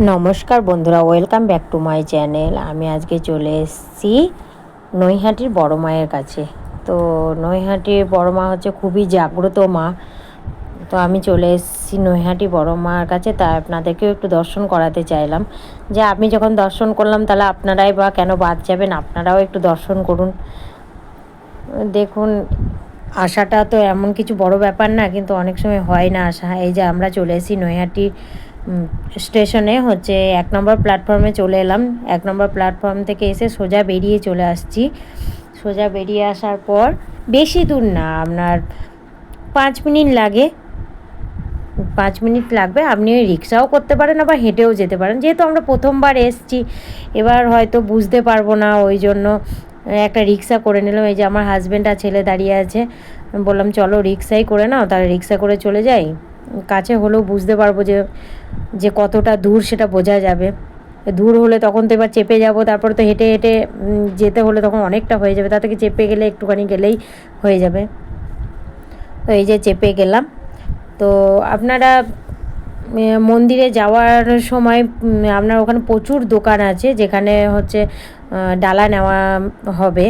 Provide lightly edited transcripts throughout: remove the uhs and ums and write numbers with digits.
নমস্কার বন্ধুরা, welcome back to my channel. আমি আজকে চলে এসেছি নৈহাটির বড় মায়ের কাছে। তো নৈহাটির বড় মা হচ্ছে খুবই জাগ্রত মা। তো আমি চলে এসেছি নৈহাটি বড় মার কাছে, তাই আপনাদেরকেও একটু দর্শন করাতে চাইলাম। যে আমি যখন দর্শন করলাম তাহলে আপনারাই বা কেন বাদ যাবেন, আপনারাও একটু দর্শন করুন। দেখুন, আসাটা তো এমন কিছু বড় ব্যাপার না, কিন্তু অনেক সময় হয় না আসা। এই যে আমরা চলে এসেছি নৈহাটি স্টেশনে, হচ্ছে 1 নম্বর প্ল্যাটফর্মে চলে এলাম। 1 নম্বর প্ল্যাটফর্ম থেকে এসে সোজা বেরিয়ে চলে আসছি। সোজা বেরিয়ে আসার পর বেশি দূর না, আপনার 5 মিনিট লাগে। 5 মিনিট লাগবে। আপনি ওই রিক্সাও করতে পারেন, আবার হেঁটেও যেতে পারেন। যেহেতু আমরা প্রথমবার এসছি, এবার হয়তো বুঝতে পারবো না, ওই জন্য একটা রিক্সা করে নিলাম। এই যে আমার হাজব্যান্ড আর ছেলে দাঁড়িয়ে আছে, বললাম চলো রিক্সাই করে নাও, তাহলে রিক্সা করে চলে যাই। কাছে হলেও বুঝতে পারবো যে কতটা দূর সেটা বোঝা যাবে। দূর হলে তখন তো এবার চেপে যাব, তারপরে তো হেঁটে হেঁটে যেতে হলে তখন অনেকটা হয়ে যাবে। তার থেকে চেপে গেলে একটুখানি গেলেই হয়ে যাবে। তো এই যে চেপে গেলাম। তো আপনারা মন্দিরে যাওয়ার সময় আপনার ওখানে প্রচুর দোকান আছে, যেখানে হচ্ছে ডালা নেওয়া হবে।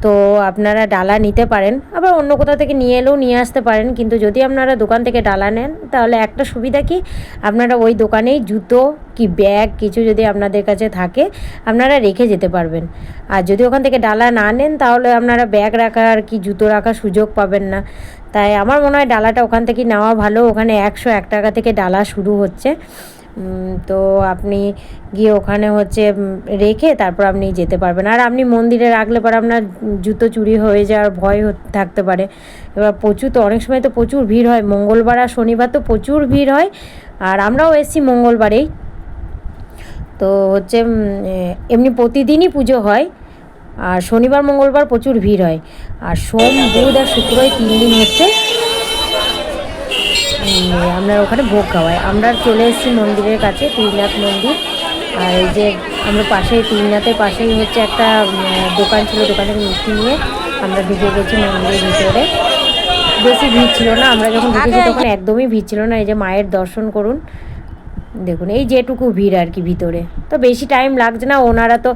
তো আপনারা ডালা নিতে পারেন, আবার অন্য কোথাও থেকে নিয়ে এলেও নিয়ে আসতে পারেন। কিন্তু যদি আপনারা দোকান থেকে ডালা নেন, তাহলে একটা সুবিধা কি, আপনারা ওই দোকানেই জুতো কি ব্যাগ কিছু যদি আপনাদের কাছে থাকে, আপনারা রেখে যেতে পারবেন। আর যদি ওখান থেকে ডালা না নেন, তাহলে আপনারা ব্যাগ রাখার কি জুতো রাখার সুযোগ পাবেন না। তাই আমার মনে হয় ডালাটা ওখান থেকে নেওয়া ভালো। ওখানে 101 টাকা থেকে ডালা শুরু হচ্ছে। তো আপনি গিয়ে ওখানে হচ্ছে রেখে তারপর আপনি যেতে পারবেন। আর আপনি মন্দিরে রাখলে পরে আপনার জুতো চুরি হয়ে যাওয়ার ভয় থাকতে পারে। এবার প্রচুর তো অনেক সময় তো প্রচুর ভিড় হয়, মঙ্গলবার আর শনিবার তো প্রচুর ভিড় হয়। আর আমরাও এসেছি মঙ্গলবারেই। তো হচ্ছে এমনি প্রতিদিনই পুজো হয়, আর শনিবার মঙ্গলবার প্রচুর ভিড় হয়। আর সোম বুধ আর শুক্র 3 দিন হচ্ছে আপনার ওখানে ভোগ খাওয়ায়। আমরা চলে এসেছি মন্দিরের কাছে, ত্রিনাথ মন্দির। আর এই যে আমরা পাশেই, ত্রিনাথের পাশেই হচ্ছে একটা দোকান ছিল, দোকান থেকে মিষ্টি নিয়ে আমরা ঢুকে গেছি মন্দিরের ভিতরে। বেশি ভিড় ছিল না, আমরা যখন ঢুকেছি তখন একদমই ভিড় ছিল না। এই যে মায়ের দর্শন করুন, দেখুন এই যেটুকু ভিড় আর কি ভিতরে। তো বেশি টাইম লাগছে না, ওনারা তো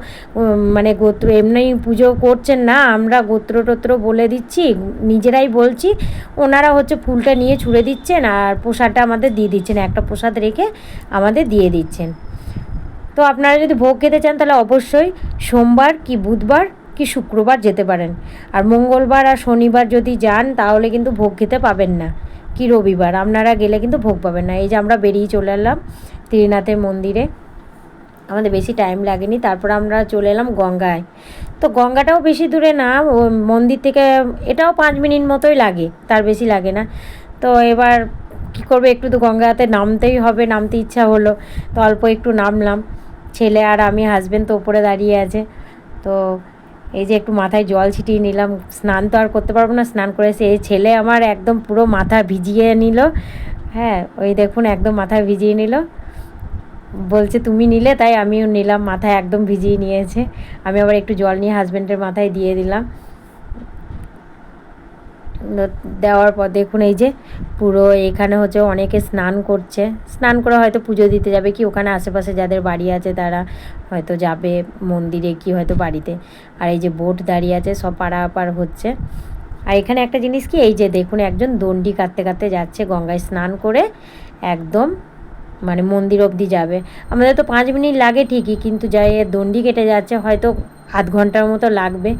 মানে গোত্র এমনি পুজো করছেন না, আমরা গোত্র টোত্র বলে দিচ্ছি, নিজেরাই বলছি। ওনারা হচ্ছে ফুলটা নিয়ে ছুঁড়ে দিচ্ছেন আর প্রসাদটা আমাদের দিয়ে দিচ্ছেন, একটা প্রসাদ রেখে আমাদের দিয়ে দিচ্ছেন। তো আপনারা যদি ভোগ খেতে চান, তাহলে অবশ্যই সোমবার কি বুধবার কি শুক্রবার যেতে পারেন। আর মঙ্গলবার আর শনিবার যদি যান, তাহলে কিন্তু ভোগ খেতে পাবেন না। কি রবিবার আপনারা গেলে কিন্তু ভোগ পাবেন না। এই যে আমরা বেরিয়ে চলে এলাম ত্রিনাথের মন্দিরে, আমাদের বেশি টাইম লাগেনি। তারপর আমরা চলে এলাম গঙ্গায়। তো গঙ্গাটাও বেশি দূরে না, ও মন্দির থেকে এটাও 5 মিনিট মতোই লাগে, তার বেশি লাগে না। তো এবার কী করবে, একটু তো গঙ্গাতে নামতেই হবে, নামতে ইচ্ছা হলো, তো অল্প একটু নামলাম। ছেলে আর আমি, হাজব্যান্ড তো ওপরে দাঁড়িয়ে আছে। তো এই যে একটু মাথায় জল ছিটিয়ে নিলাম। স্নান তো আর করতে পারবো না, স্নান করে এসে এই ছেলে আমার একদম পুরো মাথা ভিজিয়ে নিল। হ্যাঁ, ওই দেখুন একদম মাথা ভিজিয়ে নিল, বলছে তুমি নিলে তাই আমিও নিলাম, মাথায় একদম ভিজিয়ে নিয়েছে। আমি আবার একটু জল নিয়ে হাজব্যান্ডের মাথায় দিয়ে দিলাম। দেওয়ার পর দেখুন এই যে পুরো এখানে হচ্ছে অনেকে স্নান করছে, স্নান করে হয়তো পুজো দিতে যাবে, কি ওখানে আশেপাশে যাদের বাড়ি আছে তারা হয়তো যাবে মন্দিরে, কি হয়তো বাড়িতে। আর এই যে বোট দাঁড়িয়ে আছে, সব পারাপার হচ্ছে। আর এখানে একটা জিনিস কি, এই যে দেখুন একজন দণ্ডি কাটতে কাটতে যাচ্ছে, গঙ্গায় স্নান করে একদম মানে মন্দির অবধি যাবে। আমাদের তো 5 মিনিট লাগে ঠিকই, কিন্তু যাই দণ্ডি কেটে যাচ্ছে, হয়তো আধ ঘন্টার মতো লাগবে।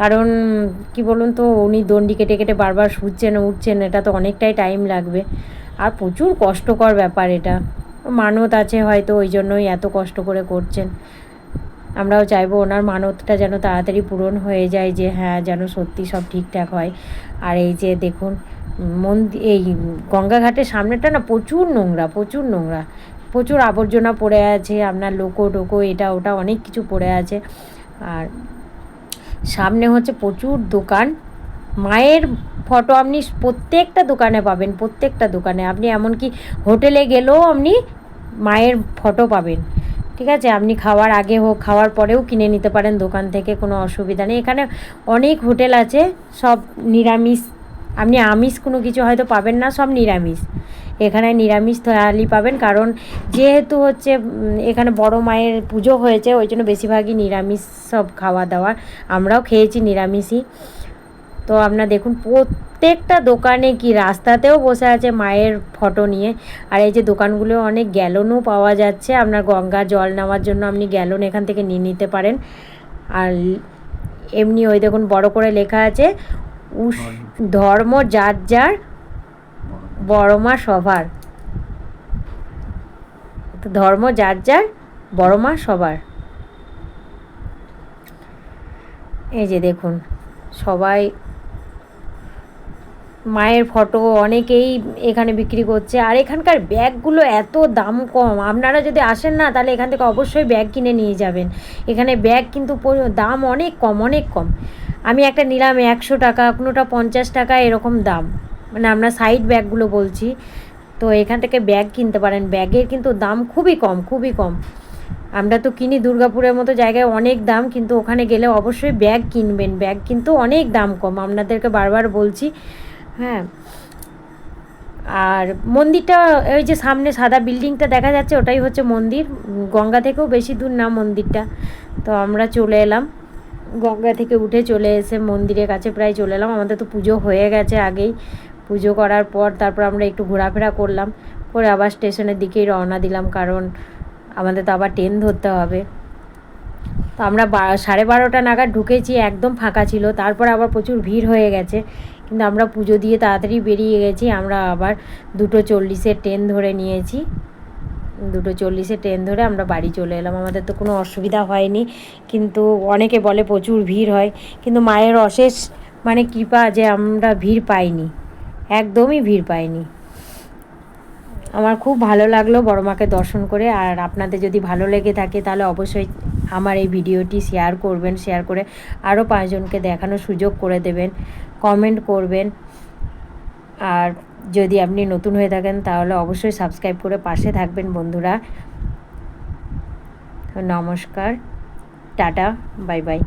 কারণ কি বলুন তো, উনি দণ্ডি কেটে কেটে বারবার শুচ্ছেন উঠছেন, এটা তো অনেকটাই টাইম লাগবে। আর প্রচুর কষ্টকর ব্যাপার এটা, মানত আছে হয়তো ওই জন্যই এত কষ্ট করে করছেন। আমরাও চাইবো ওনার মানতটা যেন তাড়াতাড়ি পূরণ হয়ে যায়, যে হ্যাঁ যেন সত্যি সব ঠিকঠাক হয়। আর এই যে দেখুন এই গঙ্গাঘাটের সামনেটা না প্রচুর নোংরা, প্রচুর নোংরা, প্রচুর আবর্জনা পড়ে আছে, আপনার লোকো টোকো এটা ওটা অনেক কিছু পড়ে আছে। আর সামনে হচ্ছে প্রচুর দোকান, মায়ের ফটো আপনি প্রত্যেকটা দোকানে পাবেন, প্রত্যেকটা দোকানে। আপনি এমনকি হোটেলে গেলেও আপনি মায়ের ফটো পাবেন। ঠিক আছে, আপনি খাওয়ার আগে হোক খাওয়ার পরেও কিনে নিতে পারেন দোকান থেকে, কোনো অসুবিধা নেই। এখানে অনেক হোটেল আছে, সব নিরামিষ, আপনি আমিষ কোনো কিছু হয়তো পাবেন না, সব নিরামিষ। এখানে নিরামিষ থালি পাবেন, কারণ যেহেতু হচ্ছে এখানে বড় মায়ের পুজো হয়েছে, ওই জন্য বেশিরভাগই নিরামিষ সব খাওয়া দাওয়া। আমরাও খেয়েছি নিরামিষই। তো আপনারা দেখুন প্রত্যেকটা দোকানে কি রাস্তাতেও বসে আছে মায়ের ফটো নিয়ে। আর এই যে দোকানগুলো অনেক গ্যালনও পাওয়া যাচ্ছে, আপনার গঙ্গা জল নেওয়ার জন্য আপনি গ্যালন এখান থেকে নিয়ে নিতে পারেন। আর এমনি ওই দেখুন বড় করে লেখা আছে ধর্ম যার যার বড় মা সবার। তো ধর্ম যার যার বড় মা সবার। এই যে দেখুন সবাই মায়ের ফটো অনেকেই এখানে বিক্রি করছে। আর এখানকার ব্যাগগুলো এত দাম কম, আপনারা যদি আসেন না তাহলে এখান থেকে অবশ্যই ব্যাগ কিনে নিয়ে যাবেন। এখানে ব্যাগ কিন্তু দাম অনেক কম, অনেক কম। আমি একটা নিলাম 100 টাকা, কোনোটা 50 টাকা, এরকম দাম। মানে আমরা সাইড ব্যাগগুলো বলছি। তো এখান থেকে ব্যাগ কিনতে পারেন, ব্যাগের কিন্তু দাম খুবই কম, খুবই কম। আমরা তো কিনি দুর্গাপুরের মতো জায়গায় অনেক দাম, কিন্তু ওখানে গেলে অবশ্যই ব্যাগ কিনবেন, ব্যাগ কিন্তু অনেক দাম কম, আপনাদেরকে বারবার বলছি। হ্যাঁ, আর মন্দিরটা ওই যে সামনে সাদা বিল্ডিংটা দেখা যাচ্ছে ওটাই হচ্ছে মন্দির। গঙ্গা থেকেও বেশি দূর না মন্দিরটা। তো আমরা চলে এলাম, গঙ্গা থেকে উঠে চলে এসে মন্দিরের কাছে প্রায় চলে এলাম। আমাদের তো পুজো হয়ে গেছে আগেই। পুজো করার পর তারপর আমরা একটু ঘোরাফেরা করলাম, করে আবার স্টেশনের দিকেই রওনা দিলাম, কারণ আমাদের তো আবার ট্রেন ধরতে হবে। তো আমরা 12:30 নাগাদ ঢুকেছি, একদম ফাঁকা ছিল। তারপর আবার প্রচুর ভিড় হয়ে গেছে, কিন্তু আমরা পুজো দিয়ে তাড়াতাড়ি বেরিয়ে গেছি। আমরা আবার 2:40 ট্রেন ধরে নিয়েছি। 2:40 ট্রেন ধরে আমরা বাড়ি চলে এলাম। আমাদের তো কোনো অসুবিধা হয়নি, কিন্তু অনেকে বলে প্রচুর ভিড় হয়, কিন্তু মায়ের অশেষ মানে কৃপা যে আমরা ভিড় পাইনি, একদমই ভিড় পাইনি। আমার খুব ভালো লাগলো বড় মাকে দর্শন করে। আর আপনাদের যদি ভালো লেগে থাকে তাহলে অবশ্যই আমার এই ভিডিওটি শেয়ার করবেন, শেয়ার করে আরও 5 জনকে দেখানোর সুযোগ করে দেবেন, কমেন্ট করবেন। আর যদি আপনি নতুন হয়ে থাকেন তাহলে অবশ্যই সাবস্ক্রাইব করে পাশে থাকবেন বন্ধুরা। নমস্কার, টাটা, বাই বাই।